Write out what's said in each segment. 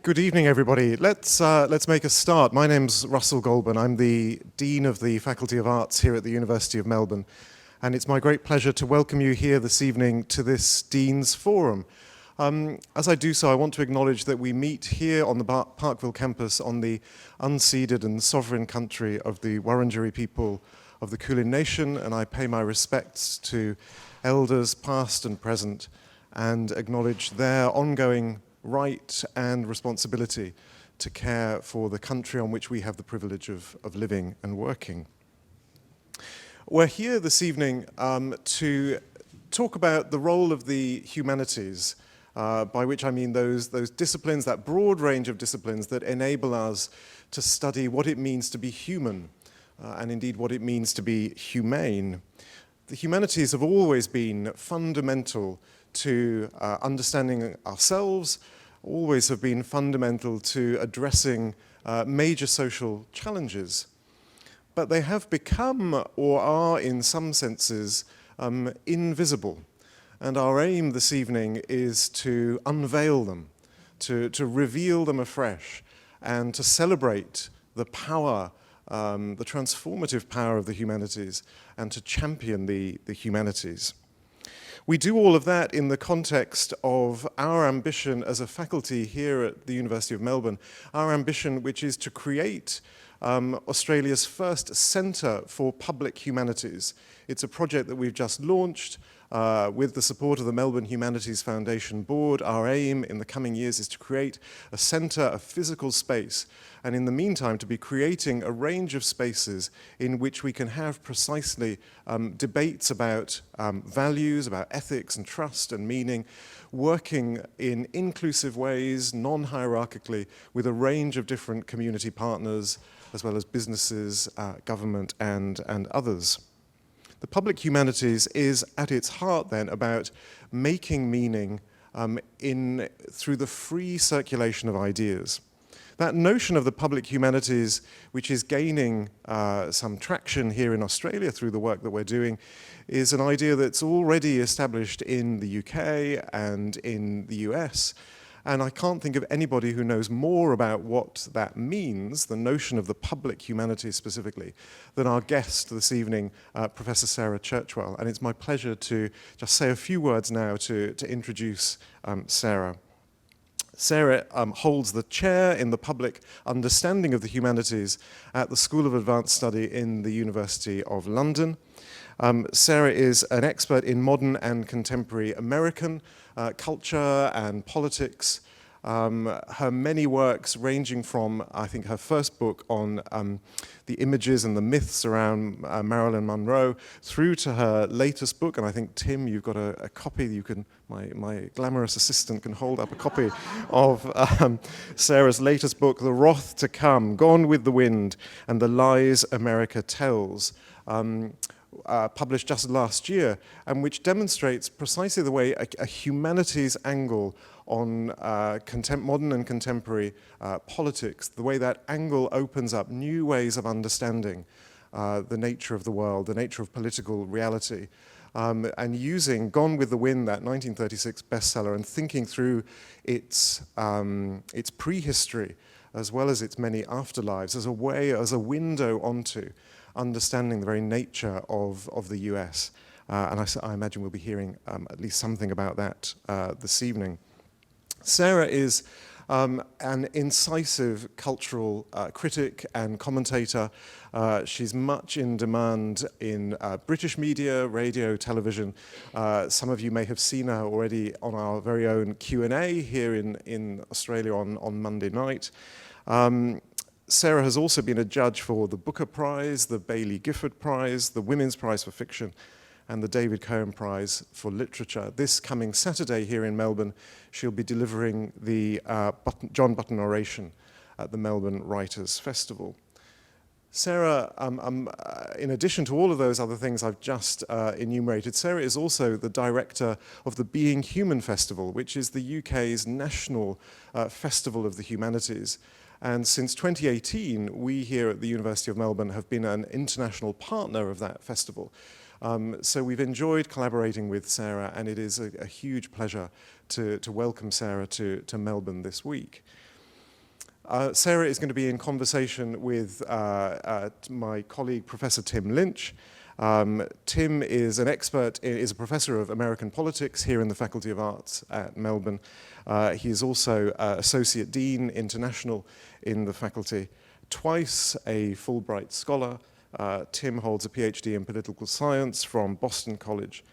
Good evening, everybody. Let's make a start. My name's Russell Goulburn. I'm the Dean of the Faculty of Arts here at the University of Melbourne, and it's my great pleasure to welcome you here this evening to this Dean's Forum. As I do so, I want to acknowledge that we meet here on the Parkville campus on the unceded and sovereign country of the Wurundjeri people of the Kulin Nation, and I pay my respects to elders past and present and acknowledge their ongoing right and responsibility to care for the country on which we have the privilege of living and working. We're here this evening to talk about the role of the humanities, by which I mean those disciplines, that broad range of disciplines that enable us to study what it means to be human, and indeed what it means to be humane. The humanities have always been fundamental to understanding ourselves, always have been fundamental to addressing major social challenges. But they have become, or are in some senses, invisible. And our aim this evening is to unveil them, to reveal them afresh, and to celebrate the power, the transformative power of the humanities, and to champion the humanities. We do all of that in the context of our ambition as a faculty here at the University of Melbourne, our ambition which is to create Australia's first centre for public humanities. It's a project that we've just launched with the support of the Melbourne Humanities Foundation Board. Our aim in the coming years is to create a centre, a physical space, and in the meantime to be creating a range of spaces in which we can have precisely debates about values, about ethics and trust and meaning, working in inclusive ways, non-hierarchically, with a range of different community partners, as well as businesses, government and others. The public humanities is at its heart then about making meaning through the free circulation of ideas. That notion of the public humanities, which is gaining some traction here in Australia through the work that we're doing, is an idea that's already established in the UK and in the US. And I can't think of anybody who knows more about what that means, the notion of the public humanities specifically, than our guest this evening, Professor Sarah Churchwell. And it's my pleasure to just say a few words now to introduce Sarah. Sarah holds the chair in the public understanding of the humanities at the School of Advanced Study in the University of London. Sarah is an expert in modern and contemporary American culture and politics. Her many works ranging from, I think, her first book on the images and the myths around Marilyn Monroe through to her latest book, and I think, Tim, you've got a copy, you can, my glamorous assistant can hold up a copy of Sarah's latest book, The Wrath to Come, Gone with the Wind and the Lies America Tells. Published just last year, and which demonstrates precisely the way a humanities angle on modern and contemporary politics, the way that angle opens up new ways of understanding the nature of the world, the nature of political reality, and using Gone with the Wind, that 1936 bestseller, and thinking through its prehistory as well as its many afterlives as a way, as a window onto understanding the very nature of the US. And I imagine we'll be hearing at least something about that this evening. Sarah is an incisive cultural critic and commentator. She's much in demand in British media, radio, television. Some of you may have seen her already on our very own Q&A here in Australia on Monday night. Sarah has also been a judge for the Booker Prize, the Baillie Gifford Prize, the Women's Prize for Fiction, and the David Cohen Prize for Literature. This coming Saturday here in Melbourne, she'll be delivering the John Button Oration at the Melbourne Writers' Festival. Sarah, in addition to all of those other things I've just enumerated, Sarah is also the director of the Being Human Festival, which is the UK's national festival of the humanities. And since 2018, we here at the University of Melbourne have been an international partner of that festival. So we've enjoyed collaborating with Sarah, and it is a huge pleasure to welcome Sarah to Melbourne this week. Sarah is going to be in conversation with my colleague, Professor Tim Lynch. Tim is an expert, is a professor of American politics here in the Faculty of Arts at Melbourne. He is also Associate Dean International in the faculty, twice a Fulbright Scholar. Tim holds a PhD in political science from Boston College.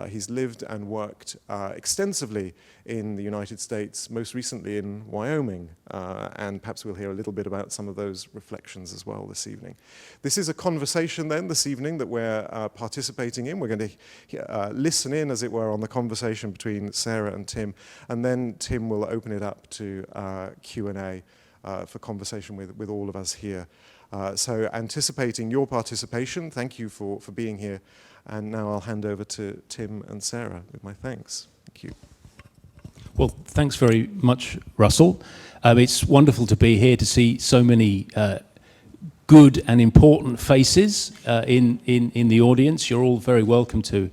He's lived and worked extensively in the United States, most recently in Wyoming, and perhaps we'll hear a little bit about some of those reflections as well this evening. This is a conversation then this evening that we're participating in. We're going to listen in, as it were, on the conversation between Sarah and Tim, and then Tim will open it up to Q&A for conversation with all of us here. So anticipating your participation, thank you for being here. And now I'll hand over to Tim and Sarah with my thanks. Thank you. Well, thanks very much, Russell. It's wonderful to be here to see so many good and important faces in the audience. You're all very welcome to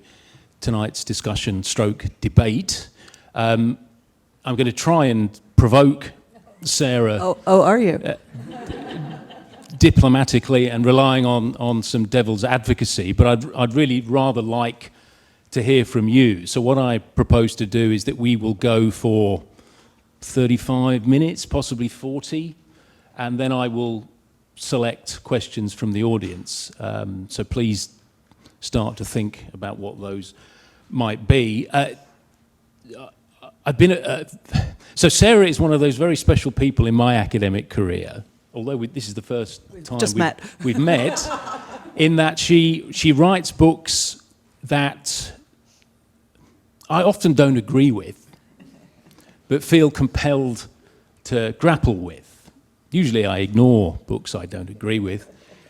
tonight's discussion stroke debate. I'm going to try and provoke Sarah. Oh, are you? Diplomatically and relying on some devil's advocacy, but I'd really rather like to hear from you. So what I propose to do is that we will go for 35 minutes, possibly 40, and then I will select questions from the audience. So please start to think about what those might be. So Sarah is one of those very special people in my academic career, although this is the first time we've met, in that she writes books that I often don't agree with, but feel compelled to grapple with. Usually I ignore books I don't agree with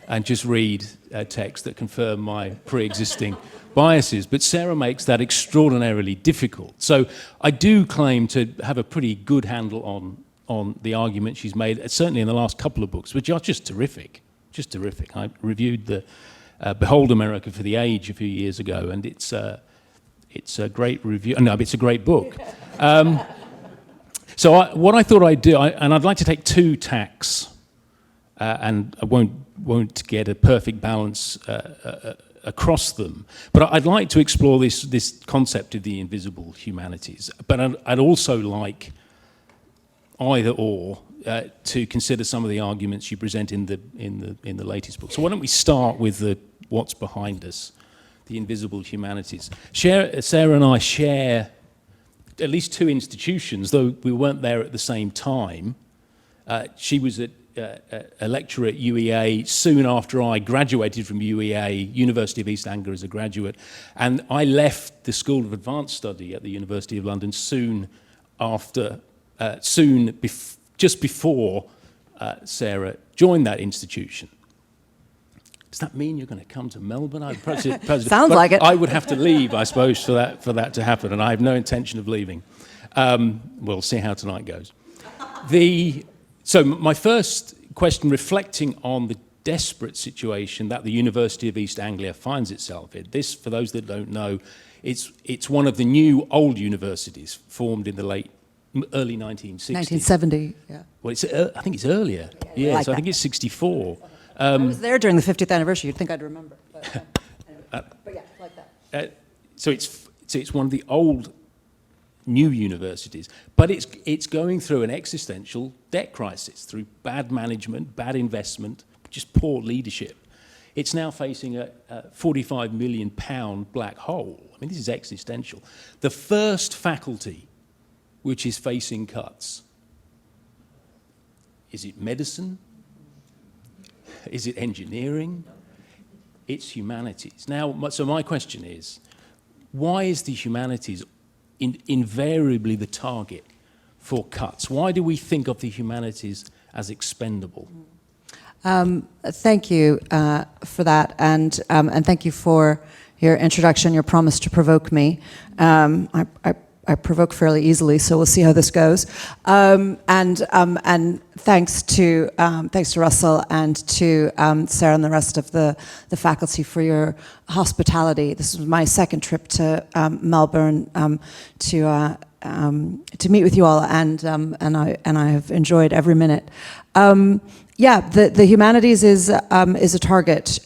and just read texts that confirm my pre-existing biases, but Sarah makes that extraordinarily difficult. So I do claim to have a pretty good handle on the argument she's made, certainly in the last couple of books, which are just terrific, just terrific. I reviewed the Behold America for the Age a few years ago, and it's a great review. No, it's a great book. So what I thought I'd do, and I'd like to take two tacks, and I won't get a perfect balance across them, but I'd like to explore this concept of the invisible humanities. But I'd also like either or to consider some of the arguments you present in the latest book. So why don't we start with what's behind us, the invisible humanities. Sarah and I share at least two institutions, though we weren't there at the same time. She was a lecturer at UEA soon after I graduated from UEA, University of East Anglia as a graduate, and I left the School of Advanced Study at the University of London soon after. Just before Sarah joined that institution. Does that mean you're going to come to Melbourne? Sounds like it. I would have to leave, I suppose, for that to happen, and I have no intention of leaving. We'll see how tonight goes. So my first question, reflecting on the desperate situation that the University of East Anglia finds itself in. This, for those that don't know, it's one of the new old universities formed in the early 1960s. 1970, yeah. Well, I think it's earlier. Yeah, like so I think it's 64. I was there during the 50th anniversary. You'd think I'd remember. But yeah, like that. So it's one of the old new universities, but it's going through an existential debt crisis through bad management, bad investment, just poor leadership. It's now facing a £45 million black hole. I mean, this is existential. The first faculty which is facing cuts. Is it medicine? Is it engineering? It's humanities. Now, so my question is, why is the humanities invariably the target for cuts? Why do we think of the humanities as expendable? Thank you for that, and thank you for your introduction, your promise to provoke me. I provoke fairly easily, so we'll see how this goes. And thanks to Russell and to Sarah and the rest of the faculty for your hospitality. This was my second trip to Melbourne to to meet with you all, and I have enjoyed every minute. The humanities is a target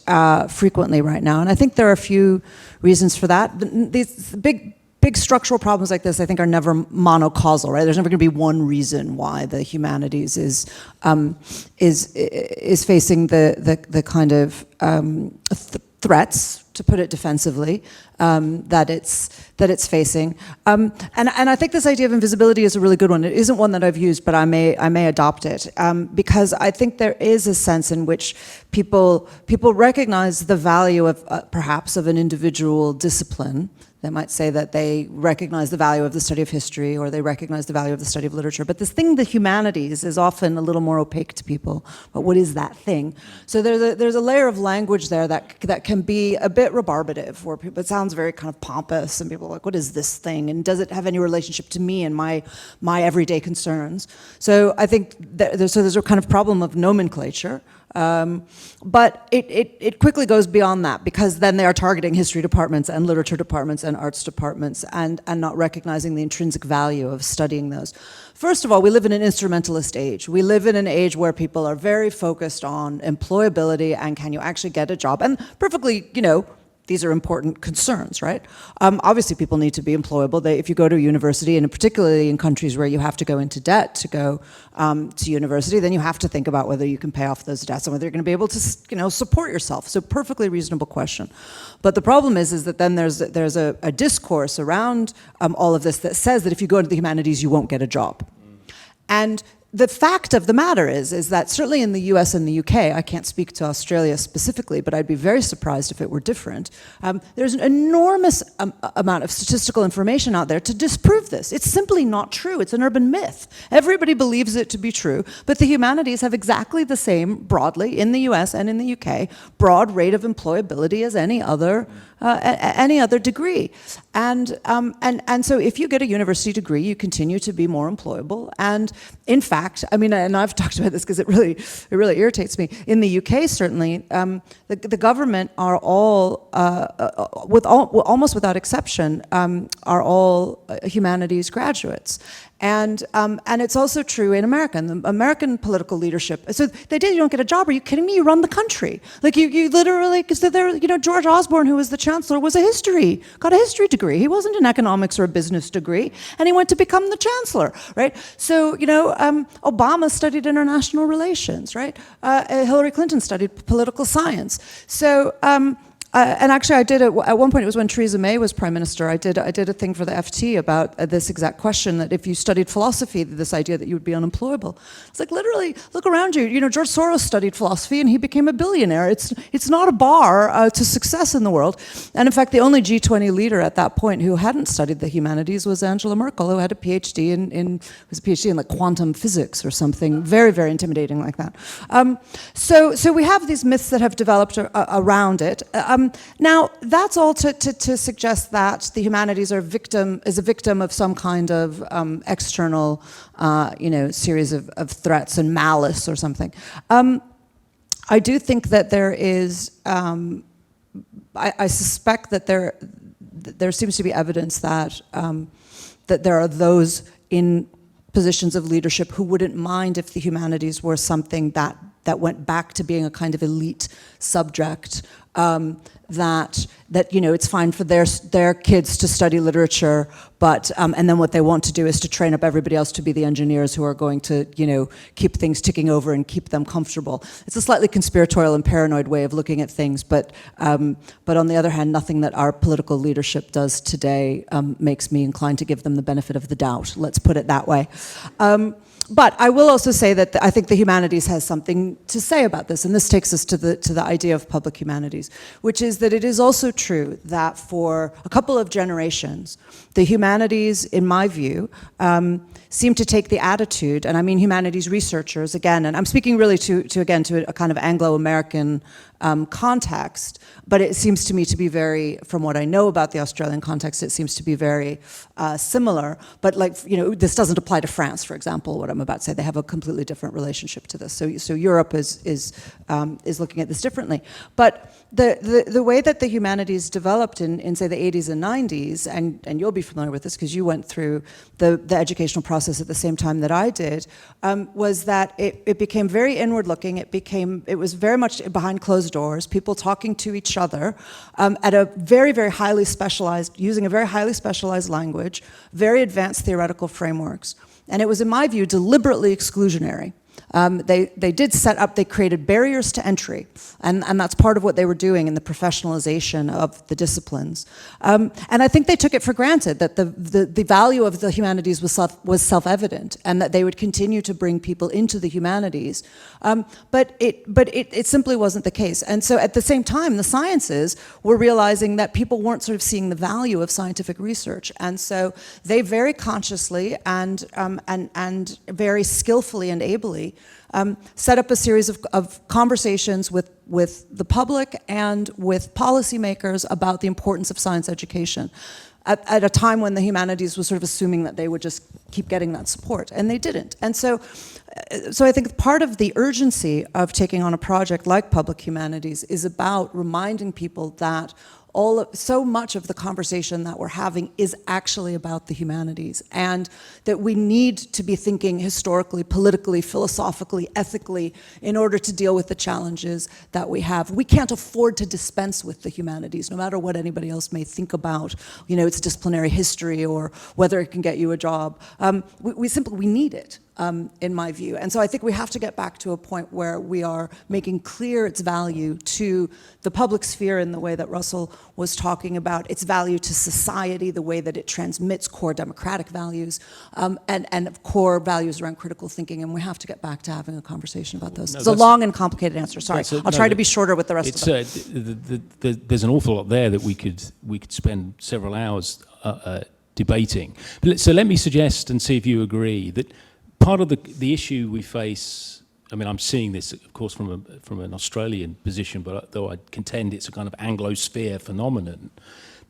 frequently right now, and I think there are a few reasons for that. These big structural problems like this, I think, are never monocausal, right? There's never going to be one reason why the humanities is facing the kind of threats, to put it defensively, that it's facing. And I think this idea of invisibility is a really good one. It isn't one that I've used, but I may adopt it, because I think there is a sense in which people recognize the value of perhaps of an individual discipline. They might say that they recognize the value of the study of history, or they recognize the value of the study of literature. But this thing, the humanities, is often a little more opaque to people. But what is that thing? So there's a layer of language there that can be a bit rebarbative, where it sounds very kind of pompous, and people are like, what is this thing? And does it have any relationship to me and my everyday concerns? So I think there's a kind of problem of nomenclature. But it quickly goes beyond that, because then they are targeting history departments and literature departments and arts departments, and not recognizing the intrinsic value of studying those. First of all, we live in an instrumentalist age. We live in an age where people are very focused on employability and can you actually get a job? And perfectly, these are important concerns, right? Obviously, people need to be employable. If you go to university, and particularly in countries where you have to go into debt to go to university, then you have to think about whether you can pay off those debts and whether you're going to be able to, support yourself. So, perfectly reasonable question. But the problem is that then there's a discourse around all of this that says that if you go into the humanities, you won't get a job. And the fact of the matter is that certainly in the US and the UK, I can't speak to Australia specifically, but I'd be very surprised if it were different. There's an enormous amount of statistical information out there to disprove this. It's simply not true. It's an urban myth. Everybody believes it to be true, but the humanities have exactly the same, broadly, in the US and in the UK, broad rate of employability as any other degree. And so if you get a university degree, you continue to be more employable. And in fact, and I've talked about this because it really irritates me. In the UK, certainly, the government are all, almost without exception, are all humanities graduates. And it's also true in America. The American political leadership. So the day you don't get a job, are you kidding me? You run the country. Like you literally, because George Osborne, who was the chancellor, got a history degree. He wasn't an economics or a business degree, and he went to become the chancellor, right? So Obama studied international relations, right? Hillary Clinton studied political science. So. And actually, I did at one point. It was when Theresa May was prime minister. I did a thing for the FT about this exact question: that if you studied philosophy, this idea that you would be unemployable. It's like, literally, look around you. George Soros studied philosophy and he became a billionaire. It's not a bar to success in the world. And in fact, the only G20 leader at that point who hadn't studied the humanities was Angela Merkel, who had a PhD in like quantum physics or something very, very intimidating like that. So we have these myths that have developed around it. Now, that's all to suggest that the humanities is a victim of some kind of external, series of threats and malice or something. I do think that there is. I suspect that there seems to be evidence that that there are those in positions of leadership who wouldn't mind if the humanities were something that went back to being a kind of elite subject, that it's fine for their kids to study literature, but and then what they want to do is to train up everybody else to be the engineers who are going to keep things ticking over and keep them comfortable. It's a slightly conspiratorial and paranoid way of looking at things, but on the other hand, nothing that our political leadership does today makes me inclined to give them the benefit of the doubt. Let's put it that way. But I will also say that I think the humanities has something to say about this, and this takes us to the idea of public humanities, which is that it is also true that for a couple of generations, the humanities, in my view, seem to take the attitude, and I mean humanities researchers again, and I'm speaking really to a kind of Anglo-American context, but it seems to me to be very, from what I know about the Australian context, it seems to be very similar. But like, this doesn't apply to France, for example, what I'm about to say. They have a completely different relationship to this. So Europe is looking at this differently. But the way that the humanities developed in say, the 80s and 90s, and you'll be familiar with this because you went through the educational process at the same time that I did, was that it became very inward-looking. It was very much behind closed doors, people talking to each other at a very, very highly specialized, using a very highly specialized language, very advanced theoretical frameworks. And it was, in my view, deliberately exclusionary. They did set up, they created barriers to entry, and that's part of what they were doing in the professionalization of the disciplines. And I think they took it for granted that the value of the humanities was self-evident, and that they would continue to bring people into the humanities. But it simply wasn't the case. And so at the same time, the sciences were realizing that people weren't sort of seeing the value of scientific research. And so they very consciously and very skillfully and ably set up a series of conversations with the public and with policymakers about the importance of science education at a time when the humanities was sort of assuming that they would just keep getting that support, and they didn't. And so I think part of the urgency of taking on a project like Public Humanities is about reminding people that so much of the conversation that we're having is actually about the humanities, and that we need to be thinking historically, politically, philosophically, ethically in order to deal with the challenges that we have. We can't afford to dispense with the humanities, no matter what anybody else may think about, its disciplinary history or whether it can get you a job. We need it. In my view. And so I think we have to get back to a point where we are making clear its value to the public sphere in the way that Russell was talking about, its value to society, the way that it transmits core democratic values, and core values around critical thinking, and we have to get back to having a conversation about those. It's a long and complicated answer, sorry. I'll try to be shorter with the rest of it. There's an awful lot there that we could spend several hours debating. So let me suggest, and see if you agree, that part of the issue we face, I mean, I'm seeing this, of course, from an Australian position, but though I contend it's a kind of Anglosphere phenomenon,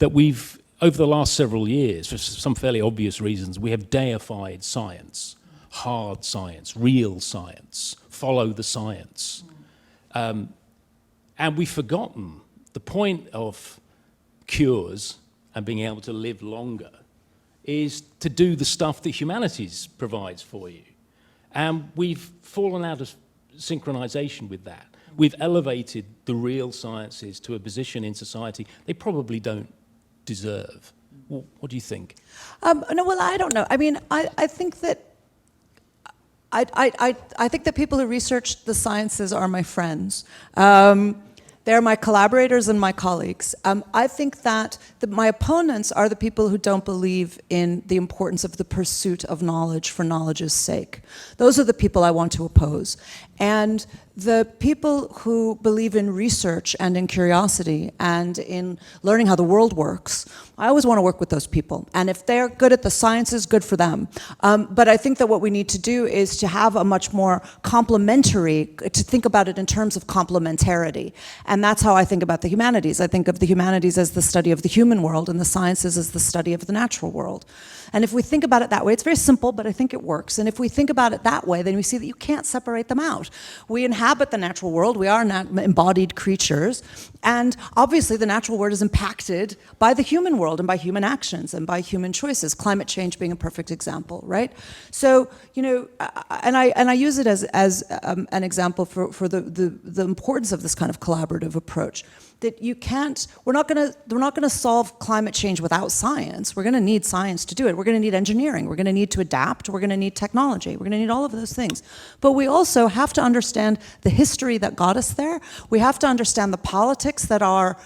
that we've, over the last several years, for some fairly obvious reasons, we have deified science, hard science, real science, follow the science. And we've forgotten the point of cures and being able to live longer is to do the stuff that humanities provides for you. And we've fallen out of synchronization with that. We've elevated the real sciences to a position in society they probably don't deserve. Well, what do you think? No, well, I don't know. I mean, I think that I think that people who research the sciences are my friends. They're my collaborators and my colleagues. I think that my opponents are the people who don't believe in the importance of the pursuit of knowledge for knowledge's sake. Those are the people I want to oppose. And the people who believe in research and in curiosity and in learning how the world works, I always want to work with those people. And if they're good at the sciences, good for them. But I think that what we need to do is to have a much more complementary, to think about it in terms of complementarity. And that's how I think about the humanities. I think of the humanities as the study of the human world and the sciences as the study of the natural world. And if we think about it that way, it's very simple, but I think it works. And if we think about it that way, then we see that you can't separate them out. We inhabit the natural world. We are embodied creatures. And obviously the natural world is impacted by the human world and by human actions and by human choices, climate change being a perfect example, right? So, and I use it as an example for the importance of this kind of collaborative approach. That we're not gonna solve climate change without science. We're gonna need science to do it. We're gonna need engineering. We're gonna need to adapt. We're gonna need technology. We're gonna need all of those things. But we also have to understand the history that got us there. We have to understand the politics that are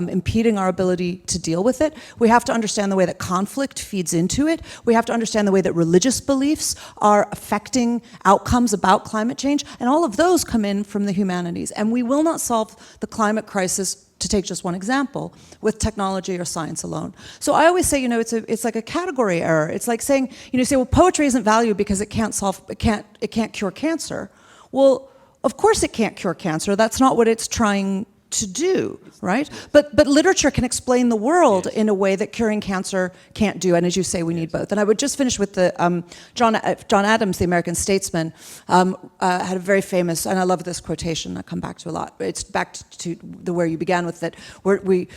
impeding our ability to deal with it. We have to understand the way that conflict feeds into it. We have to understand the way that religious beliefs are affecting outcomes about climate change. And all of those come in from the humanities. And we will not solve the climate crisis, to take just one example, with technology or science alone. So I always say, it's like a category error. It's like saying, well, poetry isn't valued because it can't cure cancer. Well, Of course it can't cure cancer. That's not what it's trying to do, right? But literature can explain the world in a way that curing cancer can't do. And as you say, we need both. And I would just finish with the John Adams, the American statesman, had a very famous, and I love this quotation. I come back to a lot. It's back to where you began with that. Where we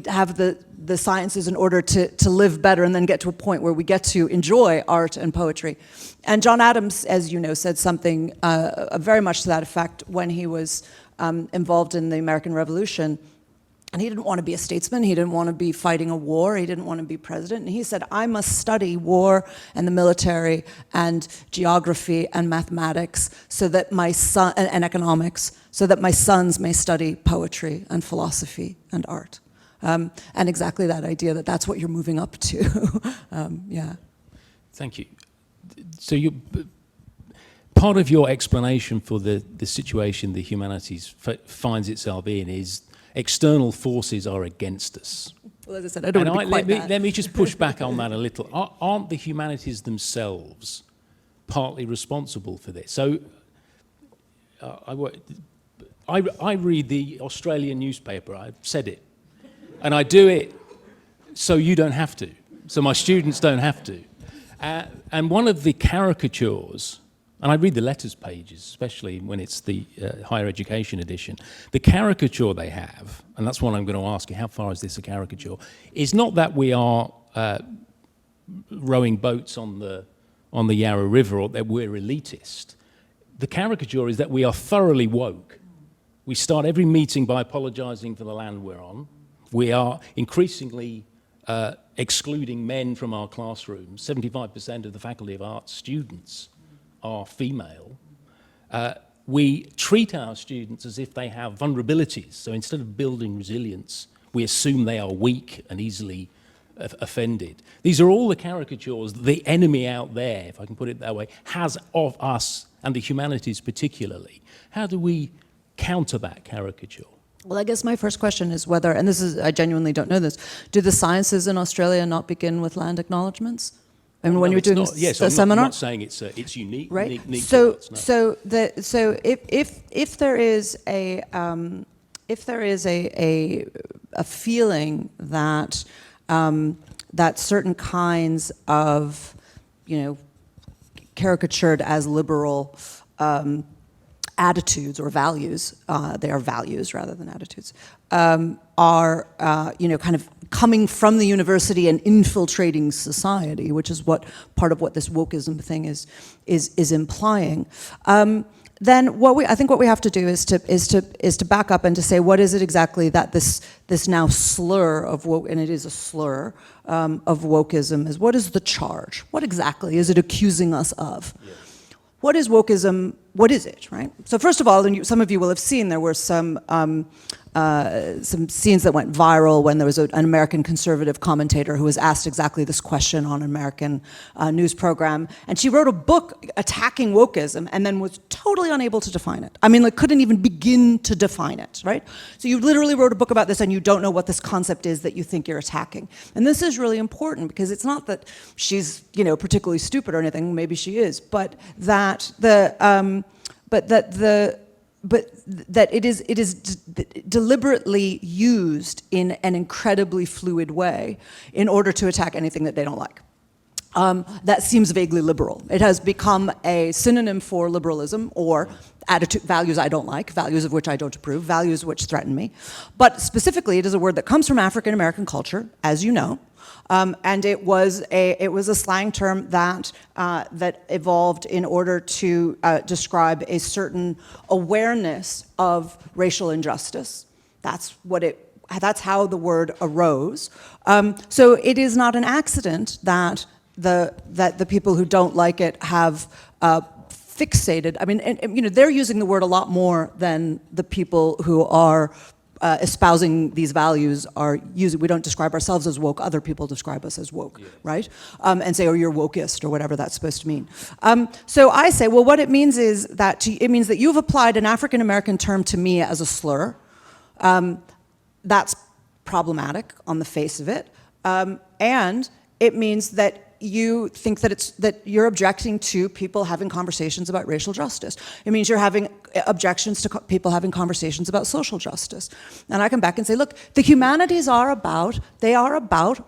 have the sciences in order to live better, and then get to a point where we get to enjoy art and poetry. And John Adams, as you know, said something very much to that effect when he was involved in the American Revolution. And he didn't want to be a statesman. He didn't want to be fighting a war. He didn't want to be president. And he said, I must study war and the military and geography and mathematics so that my son, and economics, so that my sons may study poetry and philosophy and art. And exactly that idea that that's what you're moving up to. Yeah. Thank you. So part of your explanation for the situation the humanities finds itself in is external forces are against us. Well, as I said, I don't want to be quite that. Let me just push back on that a little. Aren't the humanities themselves partly responsible for this? So I read the Australian newspaper, I've said it, and I do it so you don't have to, so my students don't have to. And one of the caricatures, and I read the letters pages, especially when it's the higher education edition, the caricature they have, and that's what I'm going to ask you, how far is this a caricature, is not that we are rowing boats on the Yarra River or that we're elitist. The caricature is that we are thoroughly woke. We start every meeting by apologizing for the land we're on. We are increasingly excluding men from our classrooms. 75% of the Faculty of Arts students are female. We treat our students as if they have vulnerabilities. So instead of building resilience, we assume they are weak and easily offended. These are all the caricatures the enemy out there, if I can put it that way, has of us and the humanities particularly. How do we counter that caricature? Well, I guess my first question is whether, and this is, I genuinely don't know this, do the sciences in Australia not begin with land acknowledgements? I mean, when you're doing a seminar? I'm not saying it's unique. Right. Unique so to us, no. so if there is a feeling that that certain kinds of, caricatured as liberal attitudes or values, they are values rather than attitudes, are kind of coming from the university and infiltrating society, which is what part of what this wokeism thing is implying. Then I think what we have to do is to back up and to say, what is it exactly that this now slur of woke, and it is a slur of wokeism, is? What is the charge? What exactly is it accusing us of? Yeah. What is wokeism? What is it, right? So first of all, and some of you will have seen, there were some scenes that went viral when there was an American conservative commentator who was asked exactly this question on an American news program, and she wrote a book attacking wokeism and then was totally unable to define it. I mean, couldn't even begin to define it, right? So you literally wrote a book about this and you don't know what this concept is that you think you're attacking. And this is really important because it's not that she's, particularly stupid or anything, maybe she is, but that that it is deliberately used in an incredibly fluid way in order to attack anything that they don't like. That seems vaguely liberal. It has become a synonym for liberalism or attitude, values I don't like, values of which I don't approve, values which threaten me. But specifically, it is a word that comes from African American culture, as you know. And it was a slang term that evolved in order to describe a certain awareness of racial injustice. That's how the word arose. So it is not an accident that the people who don't like it have fixated. I mean, and they're using the word a lot more than the people who are espousing these values are using. We don't describe ourselves as woke, other people describe us as woke, yes. Right? And say, oh, you're wokeist, or whatever that's supposed to mean. So I say, well, what it means is that it means that you've applied an African American term to me as a slur. That's problematic on the face of it. And it means that you think that you're objecting to people having conversations about racial justice. It means you're having objections to people having conversations about social justice. And I come back and say, look, the humanities are about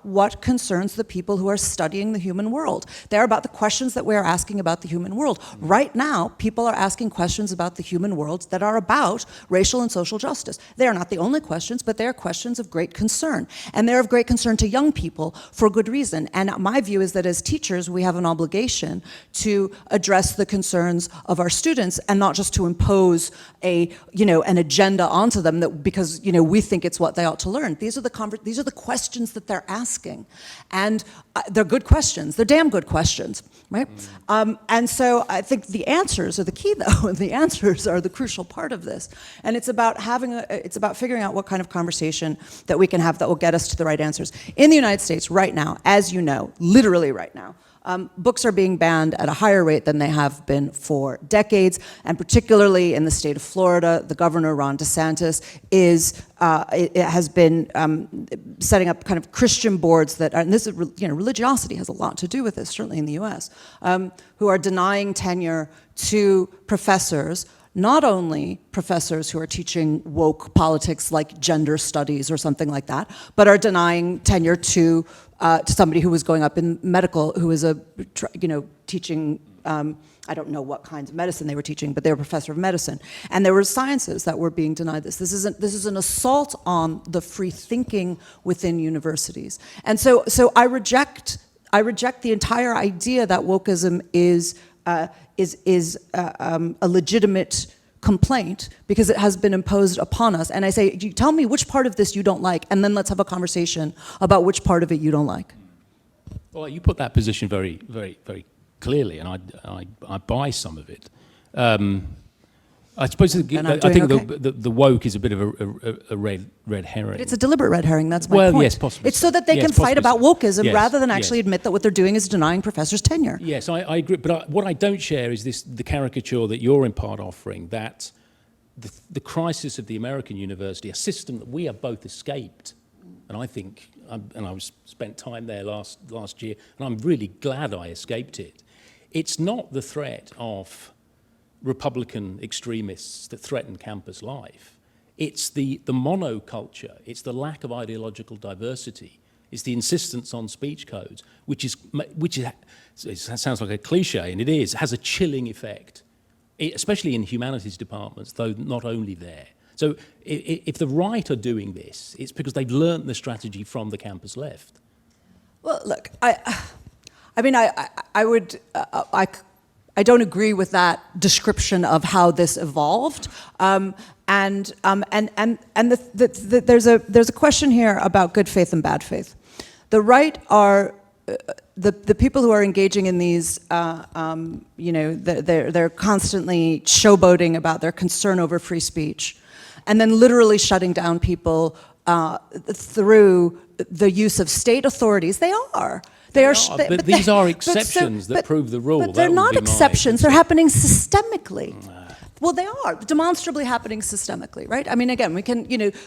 what concerns the people who are studying the human world. They're about the questions that we are asking about the human world. Right now, people are asking questions about the human world that are about racial and social justice. They are not the only questions, but they are questions of great concern. And they're of great concern to young people for good reason. And my view is that as teachers, we have an obligation to address the concerns of our students and not just to impose an agenda onto them that because we think it's what they ought to learn. These are the questions that they're asking, and they're good questions. They're damn good questions, right? And so I think the answers are the key, though, and the answers are the crucial part of this. And it's about figuring out what kind of conversation that we can have that will get us to the right answers. In the United States, right now, as you know, literally right now, books are being banned at a higher rate than they have been for decades, and particularly in the state of Florida, the governor, Ron DeSantis, has been setting up kind of Christian boards that are, and this is, religiosity has a lot to do with this, certainly in the US, who are denying tenure to professors, not only professors who are teaching woke politics like gender studies or something like that, but are denying tenure to somebody who was going up in medical, who was teaching, I don't know what kinds of medicine they were teaching, but they were a professor of medicine. And there were sciences that were being denied this. This is an assault on the free thinking within universities. And so I reject the entire idea that wokeism is a legitimate complaint because it has been imposed upon us. And I say, you tell me which part of this you don't like, and then let's have a conversation about which part of it you don't like. Well, you put that position very, very, very clearly, and I buy some of it. I suppose I think the woke is a bit of a red herring. But it's a deliberate red herring, that's my point. Well, yes, possibly. It's so that they can fight about wokeism rather than actually admit that what they're doing is denying professors tenure. Yes, I agree. But what I don't share is the caricature that you're in part offering, that the crisis of the American university, a system that we have both escaped, and I think, and I spent time there last year, and I'm really glad I escaped it. It's not the threat of Republican extremists that threaten campus life. It's the monoculture, it's the lack of ideological diversity, it's the insistence on speech codes, which it sounds like a cliche, and it is, has a chilling effect, especially in humanities departments, though not only there. So if the right are doing this, it's because they've learned the strategy from the campus left. Well, look, I don't agree with that description of how this evolved, there's a question here about good faith and bad faith. The right are the people who are engaging in these, they're constantly showboating about their concern over free speech, and then literally shutting down people through the use of state authorities. They are. But these are exceptions that prove the rule. But they're not exceptions. They're happening systemically. Well, they are demonstrably happening systemically, right? I mean, again,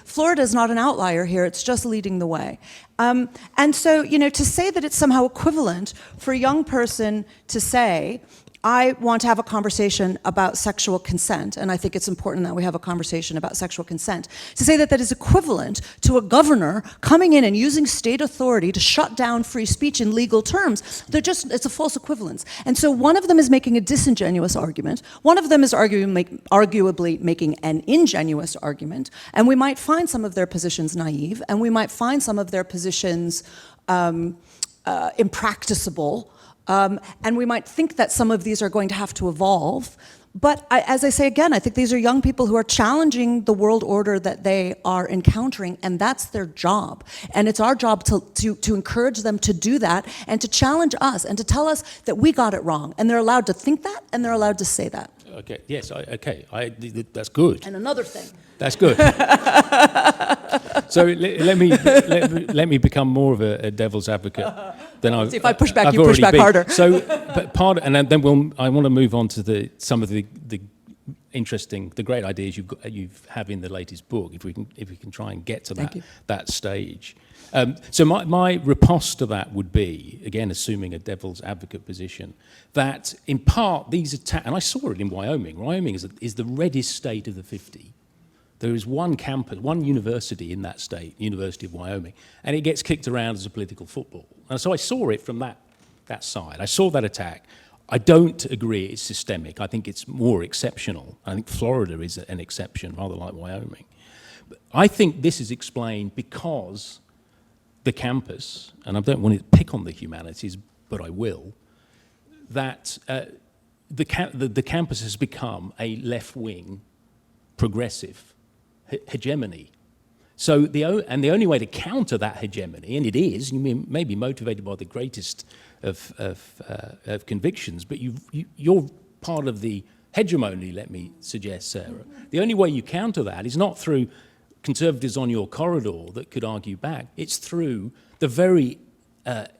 Florida is not an outlier here. It's just leading the way. And so, to say that it's somehow equivalent for a young person to say, I want to have a conversation about sexual consent, and I think it's important that we have a conversation about sexual consent. To say that that is equivalent to a governor coming in and using state authority to shut down free speech in legal terms, it's a false equivalence. And so one of them is making a disingenuous argument, one of them is arguably making an ingenuous argument, and we might find some of their positions naive, and we might find some of their positions impracticable, and we might think that some of these are going to have to evolve. But as I say again, I think these are young people who are challenging the world order that they are encountering, and that's their job. And it's our job to encourage them to do that and to challenge us and to tell us that we got it wrong. And they're allowed to think that, and they're allowed to say that. Okay, yes, that's good. And another thing. That's good. So let me become more of a devil's advocate than I've. See, if I push back, I've you push back been. harder. So, but I want to move on to some of the interesting, the great ideas you have in the latest book. If we can try and get to that stage. So my riposte to that would be, again, assuming a devil's advocate position, that in part these attacks, and I saw it in Wyoming. Wyoming is the reddest state of the 50. There is one campus, one university in that state, University of Wyoming, and it gets kicked around as a political football. And so I saw it from that side. I saw that attack. I don't agree it's systemic. I think it's more exceptional. I think Florida is an exception, rather like Wyoming. But I think this is explained because the campus, and I don't want to pick on the humanities, but I will, that the campus has become a left-wing, progressive hegemony. So the only way to counter that hegemony, and it is, you may be motivated by the greatest of convictions, but you're part of the hegemony, let me suggest, Sarah. The only way you counter that is not through conservatives on your corridor that could argue back. It's through the very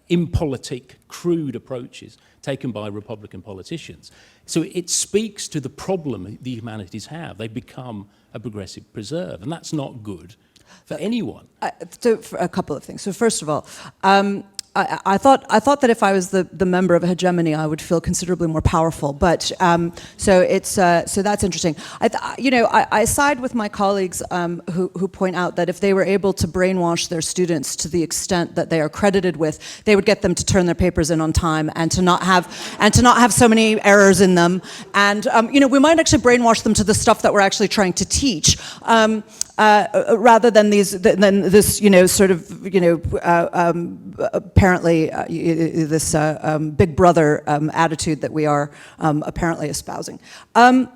impolitic, crude approaches taken by Republican politicians. So it speaks to the problem the humanities have. They become a progressive preserve, and that's not good for anyone. So for a couple of things. So first of all, I thought that if I was the member of a hegemony, I would feel considerably more powerful. But so that's interesting. I side with my colleagues who point out that if they were able to brainwash their students to the extent that they are credited with, they would get them to turn their papers in on time and to not have so many errors in them. And we might actually brainwash them to the stuff that we're actually trying to teach. Rather than this, apparently this big brother attitude that we are apparently espousing. But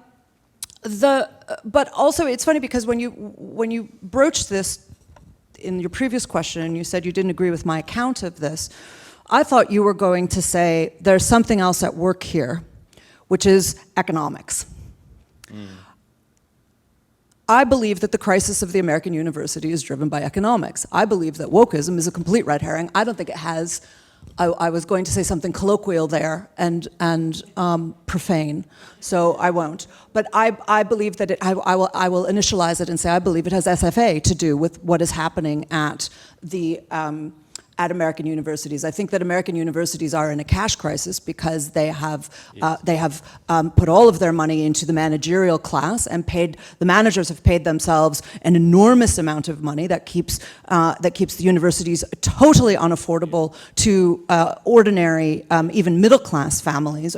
also, it's funny because when you broached this in your previous question, and you said you didn't agree with my account of this, I thought you were going to say there's something else at work here, which is economics. I believe that the crisis of the American university is driven by economics. I believe that wokeism is a complete red herring. I don't think it has, I was going to say something colloquial there and profane, so I won't. But I believe that I will initialize it and say I believe it has SFA to do with what is happening at at American universities. I think that American universities are in a cash crisis because they have put all of their money into the managerial class and the managers have paid themselves an enormous amount of money that keeps the universities totally unaffordable to ordinary, even middle class families.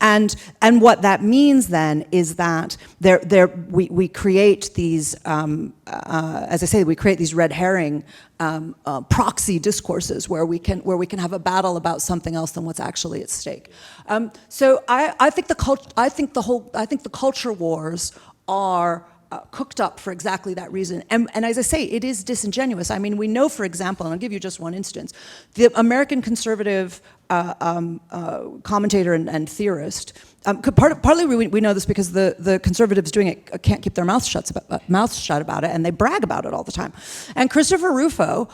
And what that means then is that we create these, as I say, we create these red herring proxy discourses where we can have a battle about something else than what's actually at stake. So I think the culture wars are cooked up for exactly that reason. And as I say, it is disingenuous. I mean, we know, for example, and I'll give you just one instance, the American conservative commentator and theorist, partly we know this because the conservatives doing it can't keep their mouths shut about it, and they brag about it all the time. And Christopher Rufo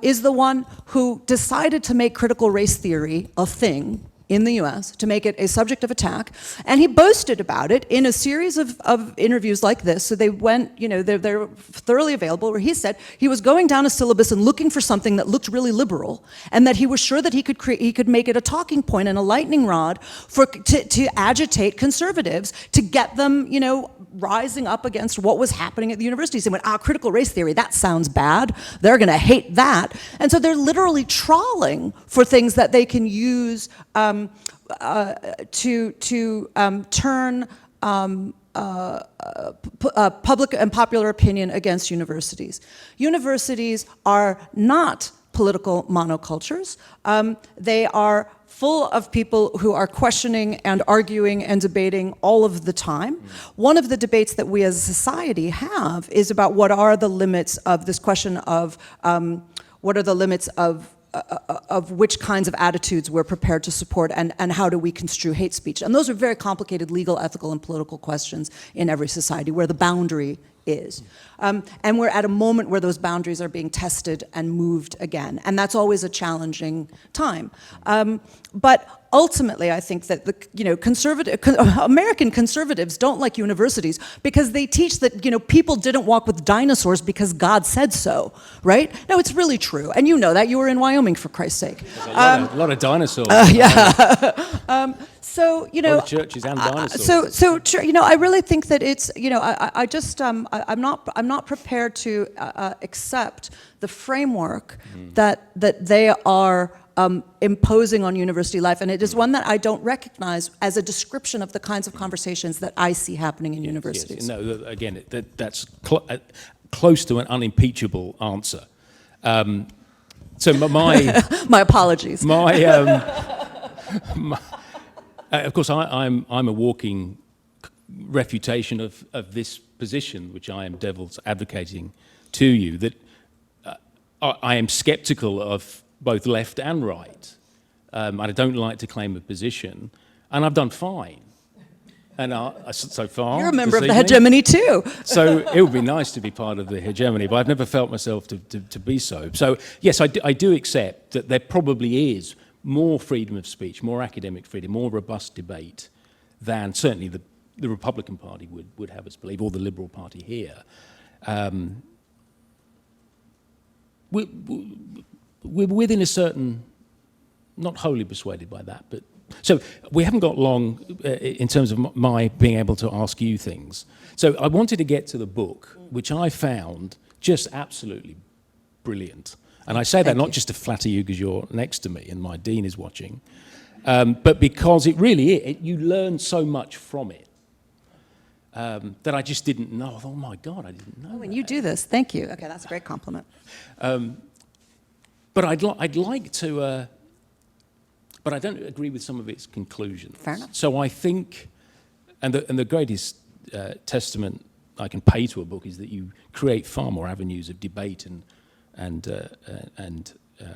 is the one who decided to make critical race theory a thing in the US, to make it a subject of attack, and he boasted about it in a series of interviews like this. So they went, they're thoroughly available, where he said he was going down a syllabus and looking for something that looked really liberal, and that he was sure that he could make it a talking point and a lightning rod to agitate conservatives, to get them, rising up against what was happening at the universities. And went, critical race theory, that sounds bad. They're gonna hate that. And so they're literally trawling for things that they can use to turn public and popular opinion against universities. Universities are not political monocultures. They are full of people who are questioning and arguing and debating all of the time. One of the debates that we as a society have is about what are the limits of this question of what are the limits of which kinds of attitudes we're prepared to support, and how do we construe hate speech. And those are very complicated legal, ethical, and political questions in every society, where the boundary is. And we're at a moment where those boundaries are being tested and moved again. And that's always a challenging time. But ultimately, I think that American conservatives don't like universities because they teach that people didn't walk with dinosaurs because God said so, right? No, it's really true, and you know that. You were in Wyoming, for Christ's sake. A lot of dinosaurs. So A lot of churches and dinosaurs. I really think that it's I'm not prepared to accept the framework that they are imposing on university life, and it is one that I don't recognize as a description of the kinds of conversations that I see happening in universities. Yes. No, again, that's close to an unimpeachable answer. So my My apologies. Of course, I'm a walking refutation of this position, which I am devil's advocating to you, that I am skeptical of both left and right. And I don't like to claim a position, and I've done fine. And so far, You're a member of the evening. hegemony too. So it would be nice to be part of the hegemony, but I've never felt myself to be so. So yes, I do accept that there probably is more freedom of speech, more academic freedom, more robust debate than certainly the Republican Party would have us believe, or the Liberal Party here. We're within a certain, not wholly persuaded by that, but so we haven't got long in terms of my being able to ask you things. So I wanted to get to the book, which I found just absolutely brilliant. And I say that not just to flatter you because you're next to me and my dean is watching, but because it really is. You learn so much from it that I just didn't know. I thought, oh my God, I didn't know. When you do this, thank you. Okay, that's a great compliment. But I'd like to, but I don't agree with some of its conclusions. Fair enough. So I think, and the greatest testament I can pay to a book is that you create far more avenues of debate and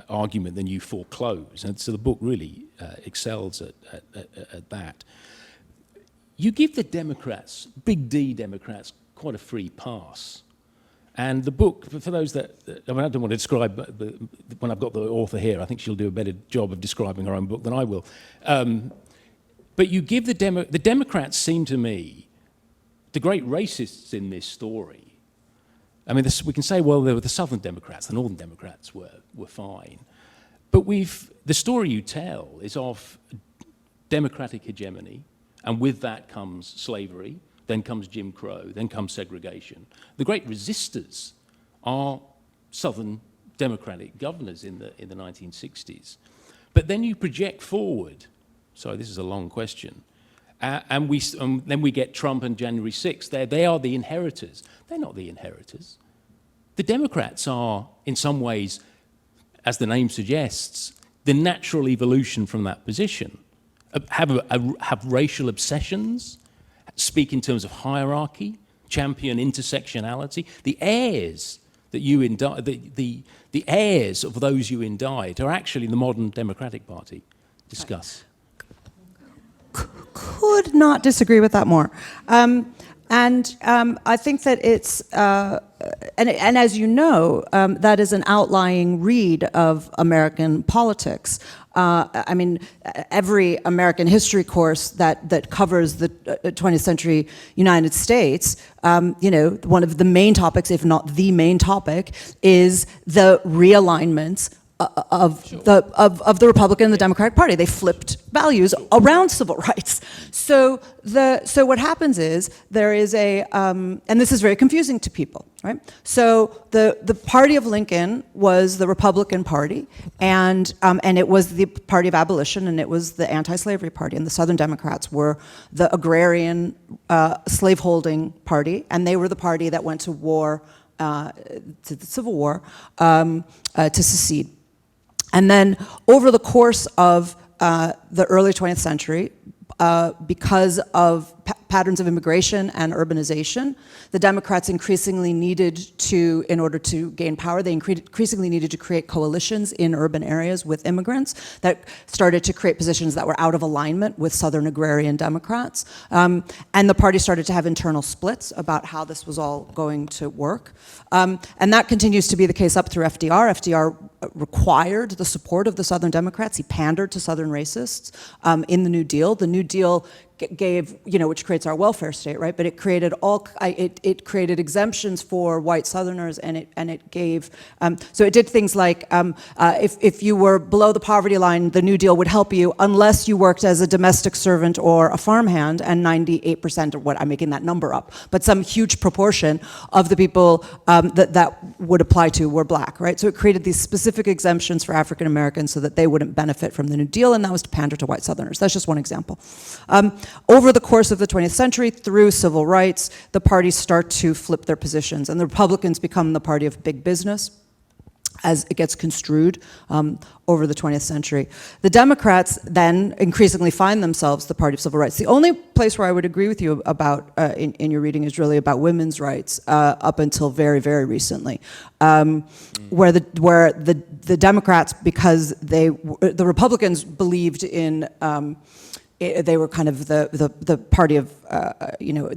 argument than you foreclose. And so the book really excels at that. You give the Democrats, big D Democrats, quite a free pass. And the book, for those that, I mean, I don't want to describe, but when I've got the author here, I think she'll do a better job of describing her own book than I will. But you give the Democrats seem to me the great racists in this story. I mean, we can say, well, there were the Southern Democrats, the Northern Democrats were fine. But the story you tell is of democratic hegemony, and with that comes slavery, then comes Jim Crow, then comes segregation. The great resistors are Southern Democratic governors in the 1960s. But then you project forward, sorry, this is a long question, and then we get Trump and January 6th. They are the inheritors. They're not the inheritors. The Democrats are, in some ways, as the name suggests, the natural evolution from that position. Have racial obsessions, speak in terms of hierarchy, champion intersectionality. The heirs that you indict, the heirs of those you indict are actually the modern Democratic Party. Discuss. Could not disagree with that more. I think that it's, and as you know, that is an outlying read of American politics. I mean, every American history course that covers the 20th century United States, one of the main topics, if not the main topic, is the realignments of the Republican and the Democratic Party. They flipped values around civil rights. So what happens is there is and this is very confusing to people, right? So the party of Lincoln was the Republican Party, and it was the party of abolition, and it was the anti-slavery party, and the Southern Democrats were the agrarian slaveholding party, and they were the party that went to war, to the Civil War, to secede. And then over the course of the early 20th century, because of patterns of immigration and urbanization. The Democrats increasingly needed to, in order to gain power, they increasingly needed to create coalitions in urban areas with immigrants that started to create positions that were out of alignment with Southern agrarian Democrats. And the party started to have internal splits about how this was all going to work. And that continues to be the case up through FDR. FDR required the support of the Southern Democrats. He pandered to Southern racists in the New Deal. The New Deal gave, which creates our welfare state, right? But it created it created exemptions for white Southerners, and it gave, so it did things like if you were below the poverty line, the New Deal would help you unless you worked as a domestic servant or a farmhand, and 98% of what, I'm making that number up, but some huge proportion of the people that would apply to were black, right? So it created these specific exemptions for African Americans so that they wouldn't benefit from the New Deal, and that was to pander to white Southerners. That's just one example. Over the course of the 20th century, through civil rights, the parties start to flip their positions, and the Republicans become the party of big business as it gets construed over the 20th century. The Democrats then increasingly find themselves the party of civil rights. The only place where I would agree with you about in your reading is really about women's rights up until very, very recently, where the Democrats, because the Republicans believed in they were kind of the party of,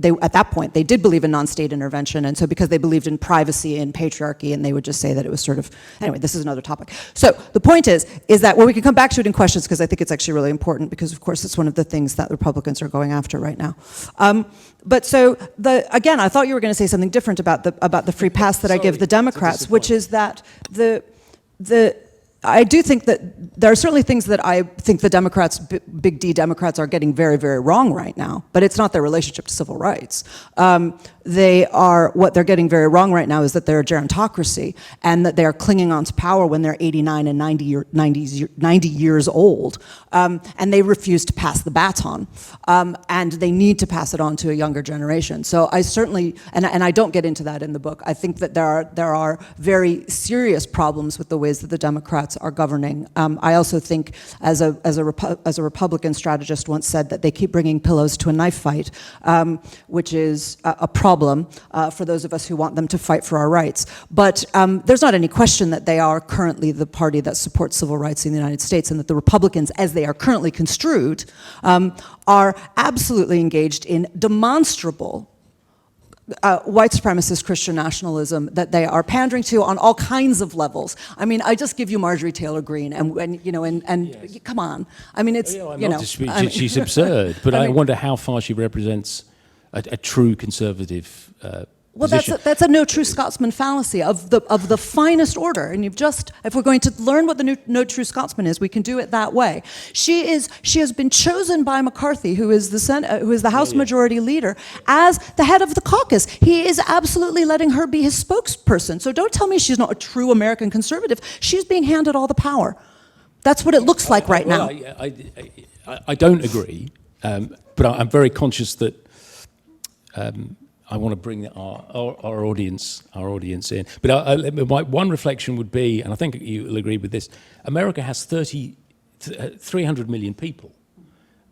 they at that point, they did believe in non-state intervention, and so because they believed in privacy and patriarchy, and they would just say that it was sort of, anyway, this is another topic. So the point is that, well, we can come back to it in questions, because I think it's actually really important, because of course it's one of the things that Republicans are going after right now. But so, again, I thought you were going to say something different about the free pass that I give the Democrats, which is that I do think that there are certainly things that I think the Democrats, big D Democrats, are getting very, very wrong right now, but it's not their relationship to civil rights. What they're getting very wrong right now is that they're a gerontocracy, and that they are clinging on to power when they're 89 and 90 years old, and they refuse to pass the baton, and they need to pass it on to a younger generation. So I certainly, and I don't get into that in the book, I think that there are very serious problems with the ways that the Democrats are governing. I also think, as a Republican strategist once said, that they keep bringing pillows to a knife fight, which is a problem for those of us who want them to fight for our rights. But there's not any question that they are currently the party that supports civil rights in the United States, and that the Republicans, as they are currently construed, are absolutely engaged in demonstrable white supremacist Christian nationalism that they are pandering to on all kinds of levels. I mean, I just give you Marjorie Taylor Greene, and yes. Come on. I mean, it's, she's absurd, but I wonder how far she represents a true conservative well, position. that's a no true Scotsman fallacy of the finest order. And if we're going to learn what the no true Scotsman is, we can do it that way. She has been chosen by McCarthy, who is the House Majority Leader, as the head of the caucus. He is absolutely letting her be his spokesperson. So don't tell me she's not a true American conservative. She's being handed all the power. That's what it looks like right now. I don't agree, but I'm very conscious that I want to bring our audience in. But my one reflection would be, and I think you'll agree with this, America has 300 million people.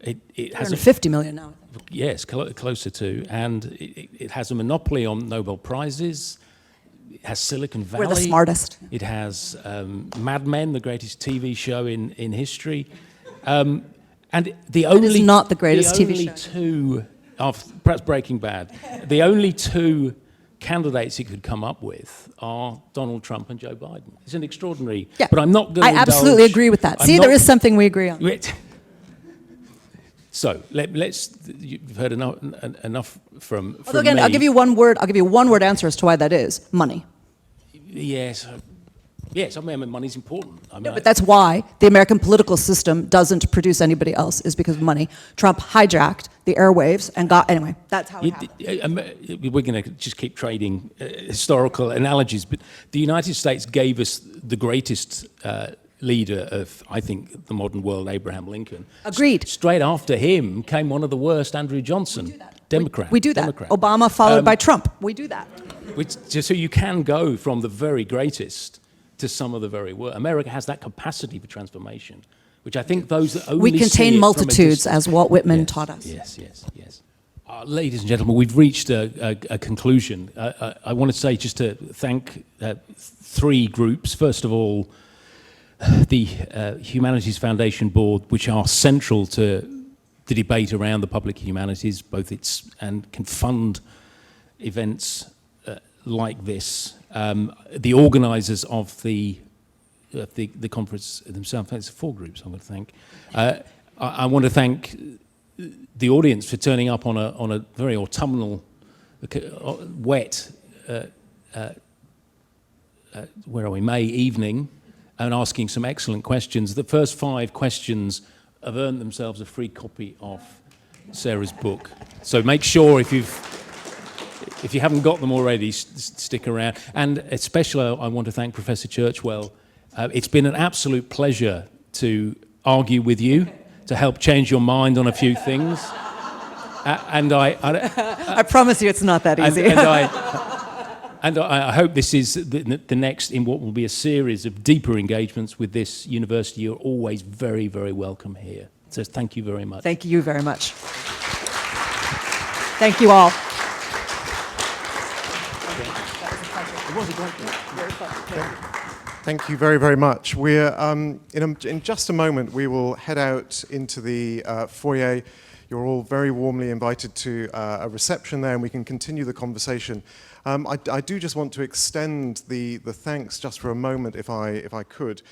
It has 50 million now. Yes, closer to, and it has a monopoly on Nobel Prizes. It has Silicon Valley. We're the smartest. It has Mad Men, the greatest TV show in history. And the only... It is not the greatest TV show. Two... perhaps Breaking Bad. The only two candidates he could come up with are Donald Trump and Joe Biden. It's an extraordinary... Yeah. But I'm not going to I absolutely agree with that. See, there is something we agree on. So you've heard enough from again, me. I'll give you one word answer as to why that is: money. Yes. Yes, I mean, money's important. But that's why the American political system doesn't produce anybody else, is because of money. Trump hijacked the airwaves and anyway, that's how it happened. We're going to just keep trading historical analogies, but the United States gave us the greatest leader of, I think, the modern world, Abraham Lincoln. Agreed. Straight after him came one of the worst, Andrew Johnson, Democrat. We do that. Democrat. Obama followed by Trump. We do that. So you can go from the very greatest to some of the very worst. America has that capacity for transformation, which I think those that only we contain see it multitudes, as Walt Whitman taught us. Yes. Ladies and gentlemen, we've reached a conclusion. I want to say just to thank three groups. First of all, the Humanities Foundation Board, which are central to the debate around the public humanities, and can fund events like this. The organisers of the conference themselves. It's 4 groups. I want to thank. I want to thank the audience for turning up on a very autumnal, wet, May evening, and asking some excellent questions. The first 5 questions have earned themselves a free copy of Sarah's book. So make sure if you haven't got them already, stick around. And especially, I want to thank Professor Churchwell. It's been an absolute pleasure to argue with you, to help change your mind on a few things. I promise you it's not that easy. And I hope this is the next in what will be a series of deeper engagements with this university. You're always very, very welcome here. So thank you very much. Thank you very much. Thank you all. It was a great day. Very fun. Thank you very, very much. We're in just a moment, we will head out into the foyer. You're all very warmly invited to a reception there, and we can continue the conversation. I do just want to extend the thanks just for a moment, if I could.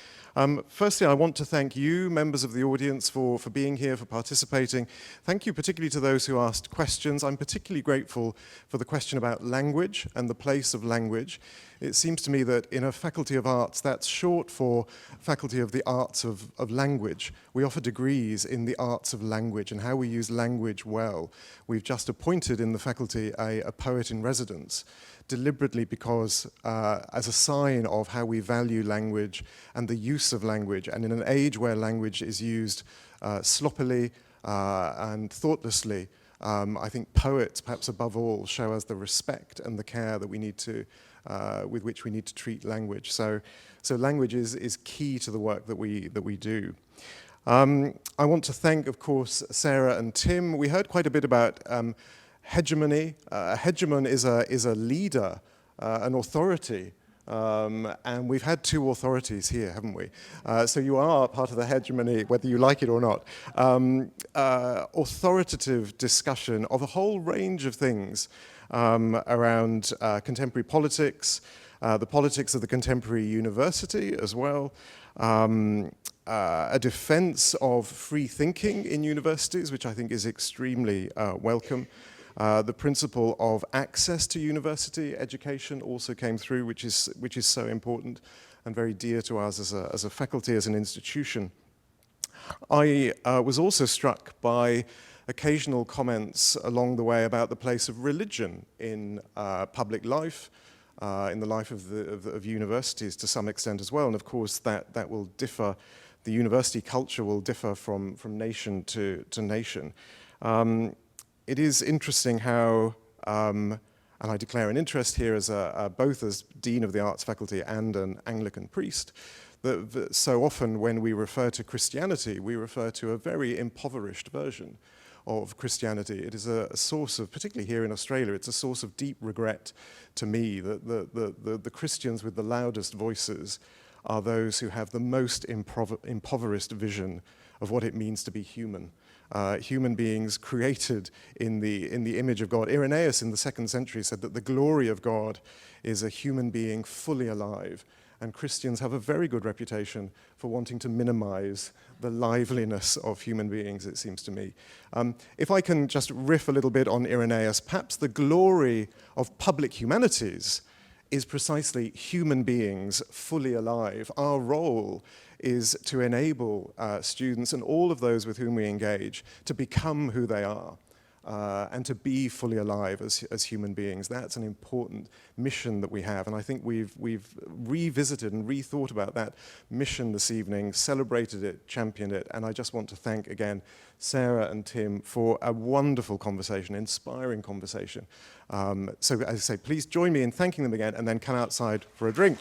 Firstly, I want to thank you, members of the audience, for being here, for participating. Thank you particularly to those who asked questions. I'm particularly grateful for the question about language and the place of language. It seems to me that in a Faculty of Arts, that's short for Faculty of the Arts of Language. We offer degrees in the arts of language and how we use language well. We've just appointed in the faculty a poet in residence, deliberately because as a sign of how we value language and the use of language, and in an age where language is used sloppily and thoughtlessly, I think poets, perhaps above all, show us the respect and the care that we need to, with which we need to treat language. So language is key to the work that we do. I want to thank, of course, Sarah and Tim. We heard quite a bit about hegemony. A hegemon is a leader, an authority, and we've had 2 authorities here, haven't we? So you are part of the hegemony, whether you like it or not. Authoritative discussion of a whole range of things around contemporary politics, the politics of the contemporary university as well, a defense of free thinking in universities, which I think is extremely welcome. The principle of access to university education also came through, which is so important and very dear to us as a faculty, as an institution. I was also struck by occasional comments along the way about the place of religion in public life, in the life of universities to some extent as well. And of course, that will differ. The university culture will differ from nation to nation. It is interesting how, and I declare an interest here as both as Dean of the Arts Faculty and an Anglican priest, that so often when we refer to Christianity, we refer to a very impoverished version of Christianity. It is a source of, particularly here in Australia, it's a source of deep regret to me that the Christians with the loudest voices are those who have the most impoverished vision of what it means to be human. Human beings created in the image of God. Irenaeus in the 2nd century said that the glory of God is a human being fully alive. And Christians have a very good reputation for wanting to minimize the liveliness of human beings, it seems to me. If I can just riff a little bit on Irenaeus, perhaps the glory of public humanities is precisely human beings fully alive. Our role is to enable students and all of those with whom we engage to become who they are. And to be fully alive as human beings. That's an important mission that we have, and I think we've revisited and rethought about that mission this evening, celebrated it, championed it, and I just want to thank again Sarah and Tim for a wonderful conversation, inspiring conversation. So as I say, please join me in thanking them again, and then come outside for a drink.